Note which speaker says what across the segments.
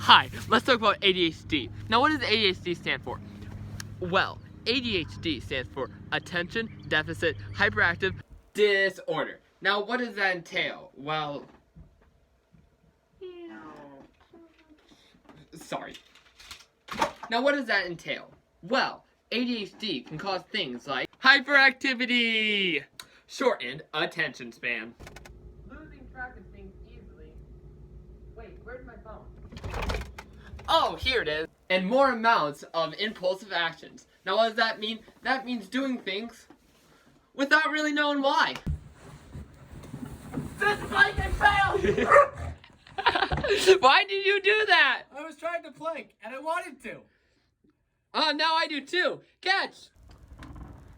Speaker 1: Hi, let's talk about ADHD. Now, what does ADHD stand for? Well, ADHD stands for Attention Deficit Hyperactive Disorder. Now, what does that entail? Well, sorry. Now, what does that entail? Well, ADHD can cause things like hyperactivity, shortened attention span, losing track of things easily. Wait, where's my phone? Oh, here it is. And more amounts of impulsive actions. Now, what does that mean? That means doing things without really knowing why. This bike failed! Why did you do that?
Speaker 2: I was trying to plank, and I wanted to.
Speaker 1: Oh, now I do too. Catch!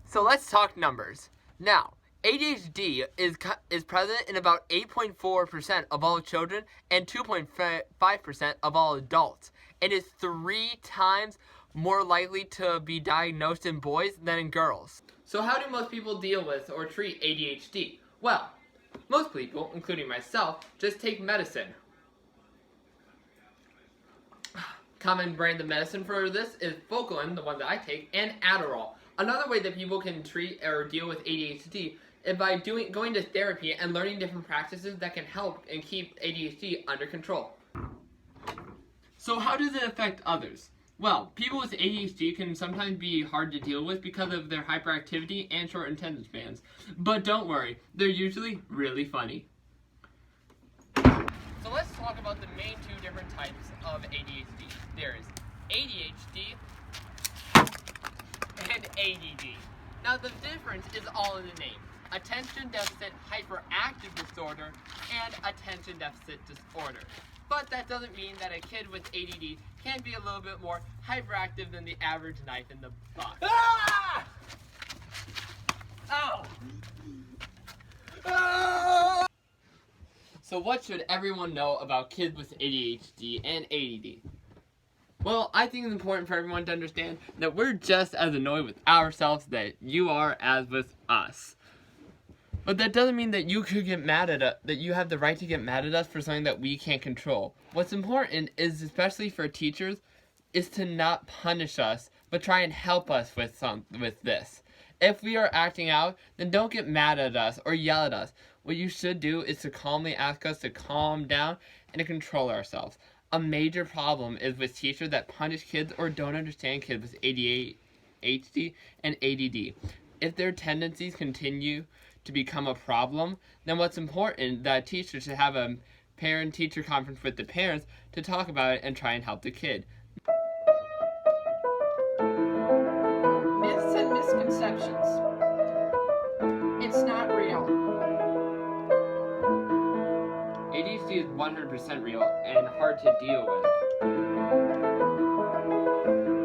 Speaker 1: So let's talk numbers. Now, ADHD is present in about 8.4% of all children and 2.5% of all adults. It is 3 times more likely to be diagnosed in boys than in girls. So how do most people deal with or treat ADHD? Well, most people, including myself, just take medicine. Common brand of medicine for this is Focalin, the one that I take, and Adderall. Another way that people can treat or deal with ADHD is by going to therapy and learning different practices that can help and keep ADHD under control. So how does it affect others? Well, people with ADHD can sometimes be hard to deal with because of their hyperactivity and short attention spans. But don't worry, they're usually really funny. So let's talk about the main 2 different types of ADHD. There is ADHD and ADD. Now the difference is all in the name. Attention Deficit Hyperactive Disorder and Attention Deficit Disorder. But that doesn't mean that a kid with ADD can't be a little bit more hyperactive than the average knife in the box.
Speaker 2: Ah!
Speaker 1: Ow! Ah! So what should everyone know about kids with ADHD and ADD? Well, I think it's important for everyone to understand that we're just as annoyed with ourselves that you are as with us. But that doesn't mean that you could get mad at us, that you have the right to get mad at us for something that we can't control. What's important is, especially for teachers, is to not punish us, but try and help us with this. If we are acting out, then don't get mad at us or yell at us. What you should do is to calmly ask us to calm down and to control ourselves. A major problem is with teachers that punish kids or don't understand kids with ADHD and ADD. If their tendencies continue to become a problem, then what's important that teachers should have a parent-teacher conference with the parents to talk about it and try and help the kid.
Speaker 3: Myths and misconceptions. It's not real.
Speaker 1: ADHD is 100% real and hard to deal with.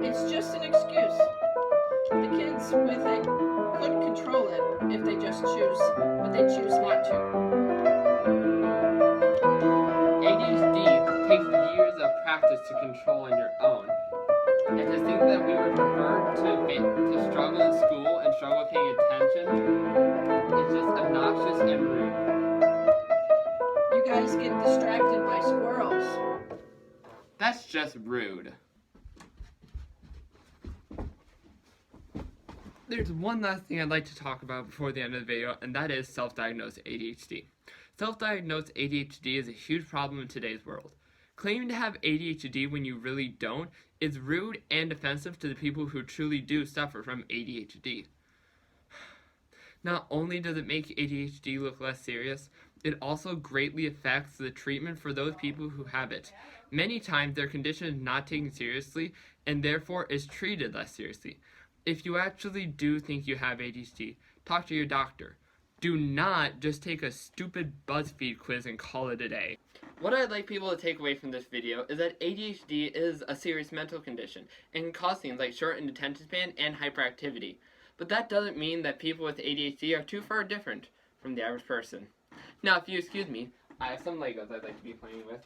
Speaker 3: It's just an excuse. The kids with it could control it if they just choose, but they choose not to.
Speaker 1: ADHD takes years of practice to control on your own. And to think that we would prefer to struggle in school and struggle paying attention is just obnoxious and rude.
Speaker 3: You guys get distracted by squirrels.
Speaker 1: That's just rude. There's one last thing I'd like to talk about before the end of the video, and that is self-diagnosed ADHD. Self-diagnosed ADHD is a huge problem in today's world. Claiming to have ADHD when you really don't is rude and offensive to the people who truly do suffer from ADHD. Not only does it make ADHD look less serious, it also greatly affects the treatment for those people who have it. Many times their condition is not taken seriously and therefore is treated less seriously. If you actually do think you have ADHD, talk to your doctor. Do not just take a stupid BuzzFeed quiz and call it a day. What I'd like people to take away from this video is that ADHD is a serious mental condition and can cause things like shortened attention span and hyperactivity. But that doesn't mean that people with ADHD are too far different from the average person. Now, if you excuse me, I have some Legos I'd like to be playing with.